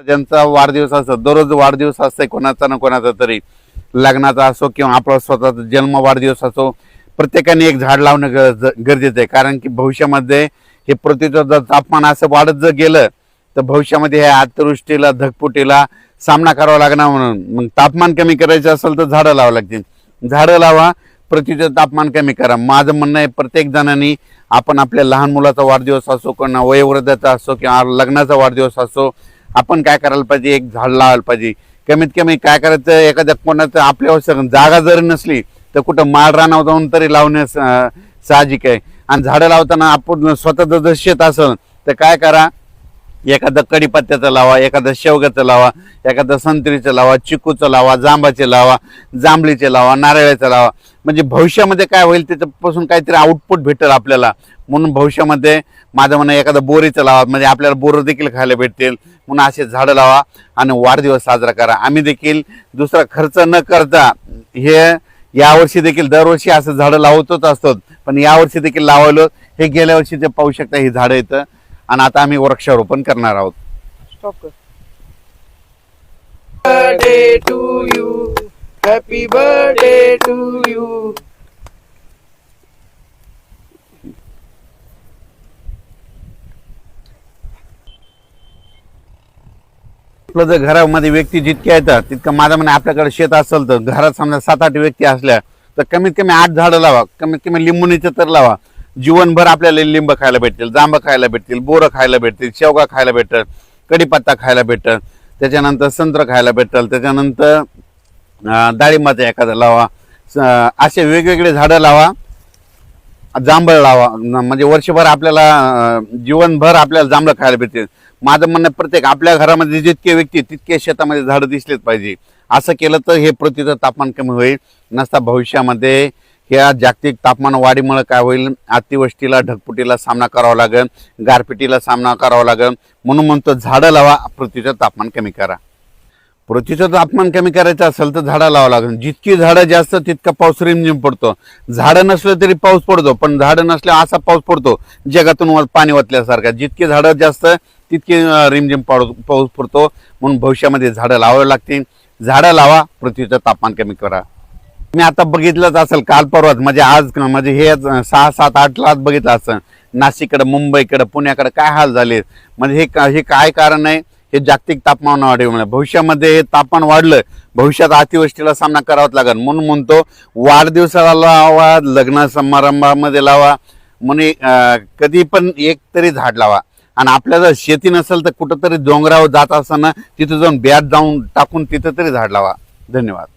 ज्यांचा वाढदिवस असतो, दररोज वाढदिवस असतंय कोणाचा ना कोणाचा तरी, लग्नाचा असो किंवा आपला स्वतःचा जन्म वाढदिवस असो, प्रत्येकाने एक झाड लावणं गरजेचं आहे. कारण की भविष्यामध्ये हे पृथ्वीचं जर तापमान असं वाढत जर गेलं तर भविष्यामध्ये ह्या अतिवृष्टीला धगफुटीला सामना करावा लागणार. म्हणून मग तापमान कमी करायचं असेल तर झाडं लावावं लागतील. झाडं लावा, पृथ्वीचं तापमान कमी करा. माझं म्हणणं आहे प्रत्येक जणांनी आपण आपल्या लहान मुलाचा वाढदिवस असो किंवा वयोवृद्धाचा असो किंवा लग्नाचा वाढदिवस असो, आपण काय करायला पाहिजे, एक झाड लावायला पाहिजे. कमीत कमी काय करायचं, एखाद्या कोणाचं आपल्यावर जागा जरी नसली तर कुठं माळ रानावर जाऊन तरी लावणे साहजिक आहे. आणि झाडं लावताना आपण स्वतःचं जर शेत असेल तर काय करा, एखादं कडीपत्त्याचं लावा, एखादं शेवग्याचं लावा, एखादं संत्रीचं लावा, चिकूचं लावा, जांबाचे लावा, जांभळीचे लावा, नारळाचं लावा. म्हणजे भविष्यामध्ये काय होईल त्याच्यापासून काहीतरी आउटपुट भेटेल आपल्याला. म्हणून भविष्यामध्ये माझं म्हणणं एखादं बोरीचं लावा, म्हणजे आपल्याला बोरं देखील खायला भेटतील. म्हणून असे झाडं लावा आणि वाढदिवस साजरा करा. आम्ही देखील दुसरा खर्च न करता हे यावर्षी देखील दरवर्षी असं झाडं लावतच असतो, पण यावर्षी देखील लावलं. हे गेल्या वर्षी ते पाहू शकता, ही झाडं येतं आणि आता आम्ही वृक्षारोपण करणार आहोत. स्टॉप कर. Birthday to you, happy birthday to you. आपलं जर घरामध्ये व्यक्ती जितके येतात तितकं माझं म्हणणं, आपल्याकडे शेत असेल तर घरात समजा 7-8 व्यक्ती असल्या तर कमीत कमी 8 झाडं लावा. कमीत कमी लिंबुनीचं तर लावा. जीवनभर आपल्याला लिंब खायला भेटतील, जांब खायला भेटतील, बोरं खायला भेटतील, शेवगा खायला भेटेल, कडीपत्ता खायला भेटेल, त्याच्यानंतर संत्र खायला भेटेल, त्याच्यानंतर डाळिंबाचं एखादं लावा. असे वेगवेगळे झाडं लावा. जांभळ लावा, म्हणजे वर्षभर आपल्याला जीवनभर आपल्याला जांभळं खायला भेटतील. माझं म्हणणं, प्रत्येक आपल्या घरामध्ये जितके व्यक्ती तितके शेतामध्ये झाडं दिसलेच पाहिजे. असं केलं तर हे पृथ्वीचं तापमान कमी होईल. नसता भविष्यामध्ये ह्या जागतिक तापमान वाढीमुळे काय होईल, अतिवृष्टीला ढगफुटीला सामना करावा लागेल, गारपिटीला सामना करावा लागेल. म्हणून म्हणतो झाडं लावा, पृथ्वीचं तापमान कमी करा. पृथ्वीचं तापमान कमी करायचं असेल तर झाडं लावावं लागेल. जितकी झाडं जास्त तितका पाऊस रिमझिम पडतो. झाडं नसलं तरी पाऊस पडतो, पण झाडं नसल्या असा पाऊस पडतो जगातून पाणी वाचल्यासारखा. जितकी झाडं जास्त तितकी रिमझिम पाऊस पडतो. म्हणून भविष्यामध्ये झाडं लावावी लागतील. झाडं लावा, पृथ्वीचं तापमान कमी करा. मी आता बघितलंच असेल काल परवाच, म्हणजे आज म्हणजे हे 6-7-8 लाच बघितलं असेल, नाशिककडे, मुंबईकडे, पुण्याकडे काय हाल झाले. म्हणजे हे काय कारण आहे, हे जागतिक तापमान वाढीमुळे. भविष्यामध्ये हे तापमान वाढलं, भविष्यात अतिवृष्टीला सामना करावाच लागेल. म्हणून म्हणतो वाढदिवसाला लावा, लग्न समारंभामध्ये लावा, म्हणजे कधी पण एक तरी झाड लावा. आणि आपल्या जर शेती नसेल तर कुठंतरी डोंगरावर जात असताना तिथं जाऊन ब्यात जाऊन टाकून तिथं तरी झाड लावा. धन्यवाद.